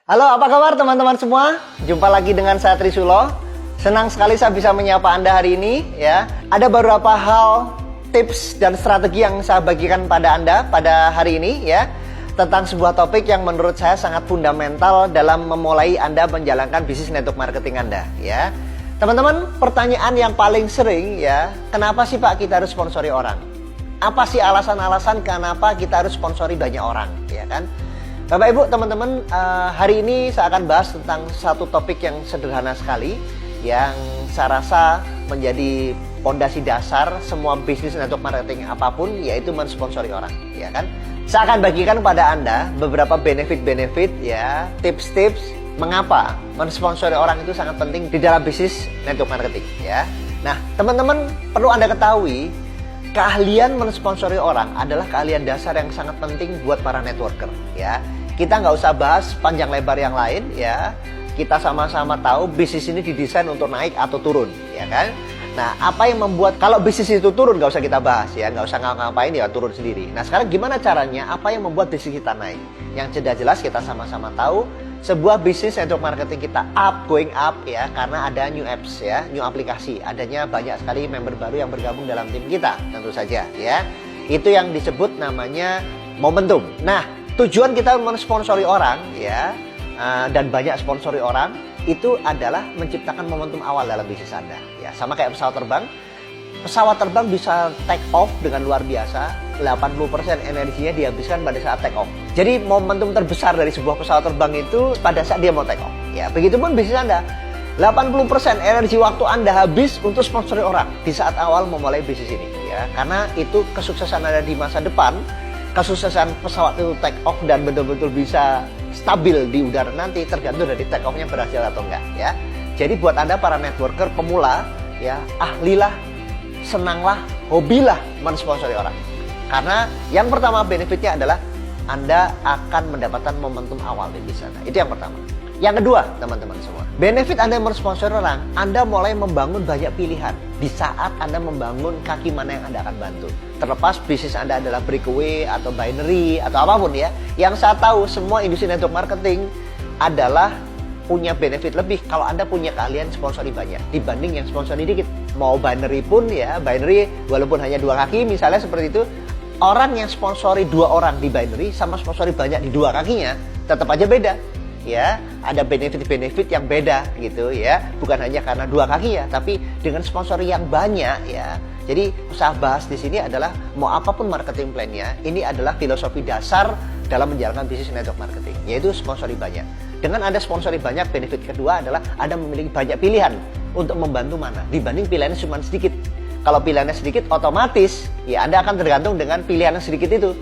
Halo, apa kabar teman-teman semua? Jumpa lagi dengan saya Trisulo. Senang sekali saya bisa menyapa Anda hari ini ya. Ada beberapa hal, tips dan strategi yang saya bagikan pada Anda pada hari ini ya, tentang sebuah topik yang menurut saya sangat fundamental dalam memulai Anda menjalankan bisnis network marketing Anda ya. Teman-teman, pertanyaan yang paling sering ya, kenapa sih Pak kita harus sponsori orang? Apa sih alasan-alasan kenapa kita harus sponsori banyak orang ya kan? Bapak Ibu, teman-teman, hari ini saya akan bahas tentang satu topik yang sederhana sekali, yang saya rasa menjadi pondasi dasar semua bisnis network marketing apapun, yaitu mensponsori orang, ya kan? Saya akan bagikan kepada Anda beberapa benefit-benefit, ya, tips-tips mengapa mensponsori orang itu sangat penting di dalam bisnis network marketing, ya. Nah, teman-teman perlu Anda ketahui, keahlian mensponsori orang adalah keahlian dasar yang sangat penting buat para networker ya. Kita nggak usah bahas panjang lebar yang lain ya. Kita sama-sama tahu bisnis ini didesain untuk naik atau turun ya kan. Nah, apa yang membuat kalau bisnis itu turun nggak usah kita bahas ya, nggak usah ngapain ya turun sendiri. Nah, sekarang gimana caranya? Apa yang membuat bisnis kita naik? Yang jelas kita sama-sama tahu sebuah bisnis network marketing kita going up ya, karena ada new apps ya, new aplikasi. Adanya banyak sekali member baru yang bergabung dalam tim kita, tentu saja ya. Itu yang disebut namanya momentum. Nah, tujuan kita mensponsori orang ya, dan banyak sponsori orang itu adalah menciptakan momentum awal dalam bisnis Anda ya. Sama kayak pesawat terbang. Pesawat terbang bisa take off dengan luar biasa, 80% energinya dihabiskan pada saat take off. Jadi momentum terbesar dari sebuah pesawat terbang itu pada saat dia mau take off. Ya, begitupun bisnis Anda. 80% energi waktu Anda habis untuk sponsori orang di saat awal memulai bisnis ini ya. Karena itu kesuksesan Anda di masa depan, kesuksesan pesawat itu take off dan betul-betul bisa stabil di udara nanti tergantung dari take off-nya berhasil atau enggak ya. Jadi buat Anda para networker pemula ya, ahlilah, senanglah, hobilah mensponsori orang. Karena yang pertama benefitnya adalah Anda akan mendapatkan momentum awal di sana. Itu yang pertama. Yang kedua, teman-teman semua, benefit Anda mensponsori orang, Anda mulai membangun banyak pilihan di saat Anda membangun kaki mana yang Anda akan bantu. Terlepas bisnis Anda adalah breakaway atau binary atau apapun ya. Yang saya tahu semua industri network marketing adalah punya benefit lebih kalau Anda punya keahlian sponsori banyak dibanding yang sponsori dikit. Mau binary pun ya, binary walaupun hanya 2 kaki misalnya seperti itu, orang yang sponsori 2 orang di binary sama sponsori banyak di 2 kakinya tetap aja beda ya. Ada benefit-benefit yang beda gitu ya, bukan hanya karena 2 kaki ya, tapi dengan sponsori yang banyak ya. Jadi saya bahas di sini adalah mau apapun marketing plan-nya, ini adalah filosofi dasar dalam menjalankan bisnis network marketing, yaitu sponsori banyak. Dengan Anda sponsori banyak, benefit kedua adalah Anda memiliki banyak pilihan untuk membantu mana dibanding pilihannya cuma sedikit. Kalau pilihannya sedikit, otomatis ya Anda akan tergantung dengan pilihan yang sedikit itu.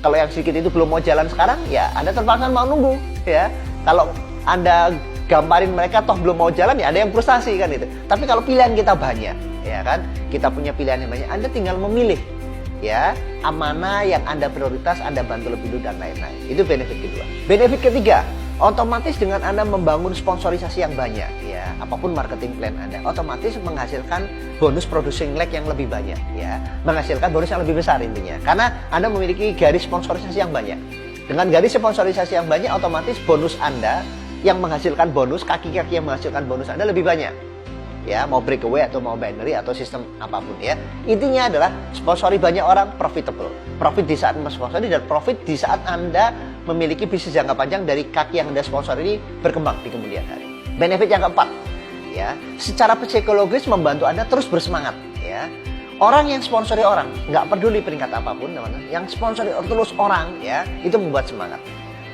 Kalau yang sedikit itu belum mau jalan sekarang, ya Anda terpaksa mau nunggu ya. Kalau Anda gambarin mereka toh belum mau jalan, ya ada yang frustasi kan itu. Tapi kalau pilihan kita banyak ya kan, kita punya pilihan yang banyak, Anda tinggal memilih ya, mana yang Anda prioritas, Anda bantu lebih dulu dan lain-lain. Itu benefit kedua. Benefit ketiga, otomatis dengan Anda membangun sponsorisasi yang banyak ya, apapun marketing plan Anda, otomatis menghasilkan bonus producing leg yang lebih banyak ya, menghasilkan bonus yang lebih besar intinya. Karena Anda memiliki garis sponsorisasi yang banyak. Dengan garis sponsorisasi yang banyak, otomatis bonus Anda yang menghasilkan bonus, kaki-kaki yang menghasilkan bonus Anda lebih banyak. Ya, mau breakaway atau mau binary atau sistem apapun ya. Intinya adalah sponsori banyak orang, profitable. Profit di saat mensponsori dan profit di saat Anda memiliki bisnis jangka panjang dari kaki yang Anda sponsori ini berkembang di kemudian hari. Benefit yang keempat, ya, secara psikologis membantu Anda terus bersemangat ya. Orang yang sponsori orang, nggak peduli peringkat apapun, teman-teman, yang sponsori terus orang ya, itu membuat semangat.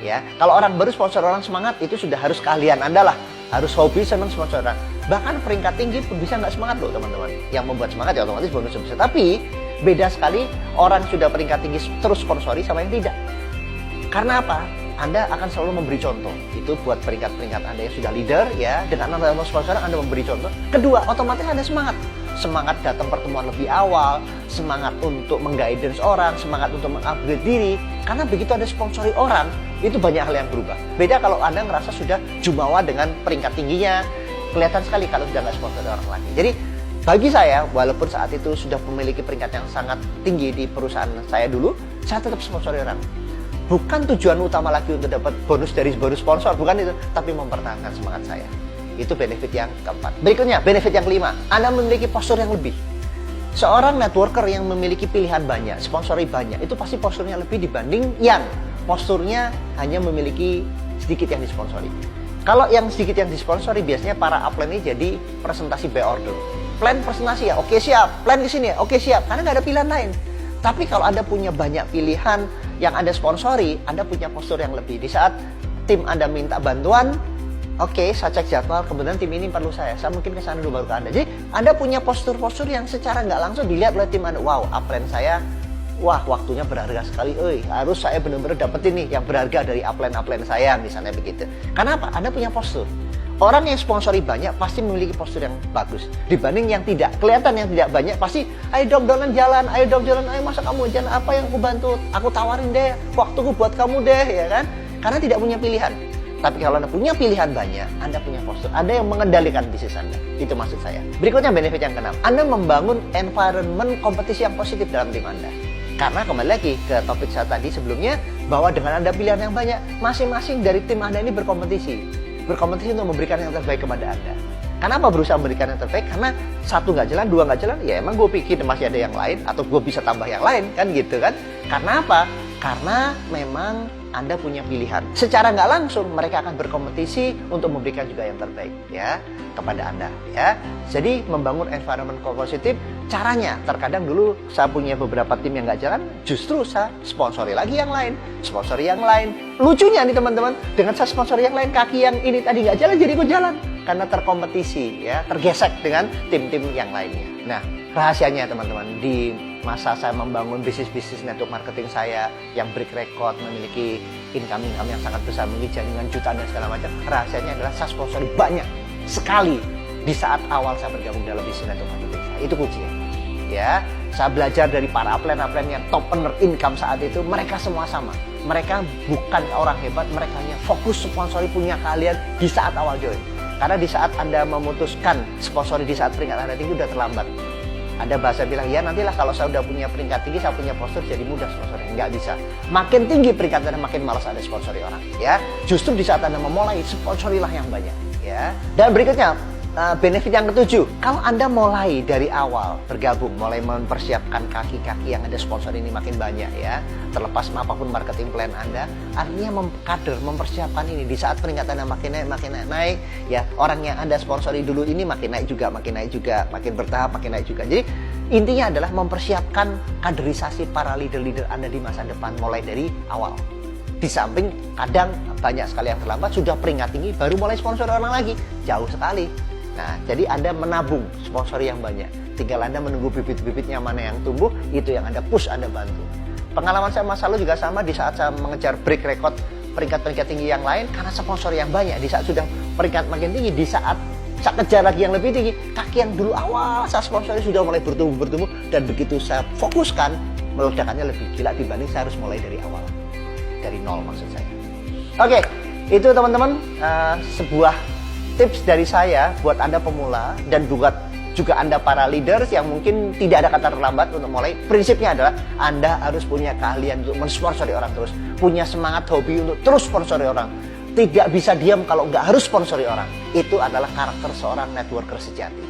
Ya, kalau orang baru sponsor orang semangat, itu sudah harus keahlian Anda lah, harus hobi senang sponsor orang. Bahkan peringkat tinggi pun bisa nggak semangat loh teman-teman. Yang membuat semangat ya otomatis bonus besar. Tapi beda sekali orang sudah peringkat tinggi terus sponsori sama yang tidak. Karena apa? Anda akan selalu memberi contoh. Itu buat peringkat-peringkat Anda yang sudah leader ya. Dengan Anda sponsor Anda memberi contoh. Kedua, otomatis Anda semangat. Semangat datang pertemuan lebih awal, semangat untuk mengguidance orang, semangat untuk mengupgrade diri. Karena begitu Anda sponsori orang, itu banyak hal yang berubah. Beda kalau Anda ngerasa sudah jumawa dengan peringkat tingginya, kelihatan sekali kalau sudah nggak sponsori orang lagi. Jadi bagi saya, walaupun saat itu sudah memiliki peringkat yang sangat tinggi di perusahaan saya dulu, saya tetap sponsori orang. Bukan tujuan utama lagi untuk dapat bonus dari bonus sponsor, bukan itu, tapi mempertahankan semangat saya. Itu benefit yang keempat. Berikutnya, benefit yang kelima, Anda memiliki postur yang lebih. Seorang networker yang memiliki pilihan banyak, sponsori banyak, itu pasti posturnya lebih dibanding yang posturnya hanya memiliki sedikit yang disponsori. Kalau yang sedikit yang disponsori, biasanya para upline ini jadi presentasi by order. Plan presentasi ya, oke siap. Plan di sini ya, oke siap. Karena nggak ada pilihan lain. Tapi kalau Anda punya banyak pilihan yang Anda sponsori, Anda punya postur yang lebih. Di saat tim Anda minta bantuan, oke, saya cek jadwal, kemudian tim ini perlu saya mungkin ke sana dulu baru ke Anda. Jadi Anda punya postur-postur yang secara nggak langsung dilihat oleh tim Anda. Wow, upline saya, wah waktunya berharga sekali. Harus saya benar-benar dapetin nih yang berharga dari upline saya, misalnya begitu. Karena apa? Anda punya postur. Orang yang sponsori banyak pasti memiliki postur yang bagus dibanding yang tidak. Kelihatan yang tidak banyak pasti, ayo dong jalan, ayo masa kamu jalan, apa yang aku bantu, aku tawarin deh, waktuku buat kamu deh, ya kan? Karena tidak punya pilihan. Tapi kalau Anda punya pilihan banyak, Anda punya postur, Anda yang mengendalikan bisnis Anda. Itu maksud saya. Berikutnya benefit yang keenam, Anda membangun environment kompetisi yang positif dalam tim Anda. Karena kembali lagi ke topik saya tadi sebelumnya, bahwa dengan Anda pilihan yang banyak, masing-masing dari tim Anda ini berkompetisi untuk memberikan yang terbaik kepada Anda. Kenapa berusaha memberikan yang terbaik? Karena satu nggak jalan, dua nggak jalan, ya emang gue pikir masih ada yang lain, atau gue bisa tambah yang lain, kan gitu kan. Karena apa? Karena memang Anda punya pilihan. Secara nggak langsung mereka akan berkompetisi untuk memberikan juga yang terbaik ya kepada Anda ya. Jadi membangun environment positif, caranya terkadang dulu saya punya beberapa tim yang nggak jalan, justru saya sponsori lagi yang lain, sponsori yang lain. Lucunya nih teman-teman, dengan saya sponsori yang lain, kaki yang ini tadi nggak jalan jadi ikut jalan karena terkompetisi ya, tergesek dengan tim-tim yang lainnya. Nah, rahasianya teman-teman, di masa saya membangun bisnis network marketing saya yang break record, memiliki income yang sangat besar, memiliki jaringan jutaan dan segala macam, rahasianya adalah saya sponsori banyak sekali di saat awal saya bergabung dalam bisnis network marketing saya. Itu kuncinya ya. Saya belajar dari para upline yang top earner income saat itu, mereka semua sama. Mereka bukan orang hebat, mereka hanya fokus sponsori punya kalian di saat awal join. Karena di saat Anda memutuskan sponsori di saat peringkat Anda tinggi, udah terlambat. Ada bahasa bilang, ya nantilah kalau saya udah punya peringkat tinggi, saya punya postur, jadi mudah sponsori. Nggak bisa. Makin tinggi peringkat Anda, makin malas Anda sponsori orang. Ya, justru di saat Anda memulai, sponsorilah yang banyak. Ya. Dan berikutnya, benefit yang ketujuh, kalau Anda mulai dari awal bergabung, mulai mempersiapkan kaki-kaki yang ada sponsor ini makin banyak ya, terlepas apapun marketing plan Anda, artinya mempersiapkan ini di saat peringkat Anda makin naik ya, orang yang Anda sponsori dulu ini makin naik juga, makin bertahap, makin naik juga. Jadi intinya adalah mempersiapkan kaderisasi para leader-leader Anda di masa depan mulai dari awal. Di samping kadang banyak sekali yang terlambat, sudah peringkat tinggi baru mulai sponsor orang lagi, jauh sekali. Nah, jadi Anda menabung sponsor yang banyak. Tinggal Anda menunggu bibit-bibitnya mana yang tumbuh, itu yang Anda push, Anda bantu. Pengalaman saya masa lalu juga sama di saat saya mengejar break record peringkat-peringkat tinggi yang lain, karena sponsor yang banyak. Di saat sudah peringkat makin tinggi, di saat saya kejar lagi yang lebih tinggi, kaki yang dulu awal saya sponsori sudah mulai bertumbuh, dan begitu saya fokuskan, meledakannya lebih gila dibanding saya harus mulai dari awal. Dari nol maksud saya. Oke, itu teman-teman sebuah tips dari saya buat Anda pemula dan buat juga Anda para leaders yang mungkin tidak ada kata terlambat untuk mulai. Prinsipnya adalah Anda harus punya keahlian untuk mensponsori orang terus, punya semangat hobi untuk terus sponsori orang. Tidak bisa diam kalau nggak harus sponsori orang. Itu adalah karakter seorang networker sejati.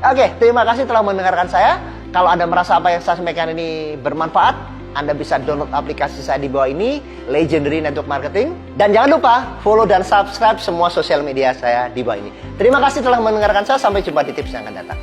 Oke, terima kasih telah mendengarkan saya. Kalau Anda merasa apa yang saya sampaikan ini bermanfaat, Anda bisa download aplikasi saya di bawah ini, Legendary Network Marketing. Dan jangan lupa follow dan subscribe semua sosial media saya di bawah ini. Terima kasih telah mendengarkan saya. Sampai jumpa di tips yang akan datang.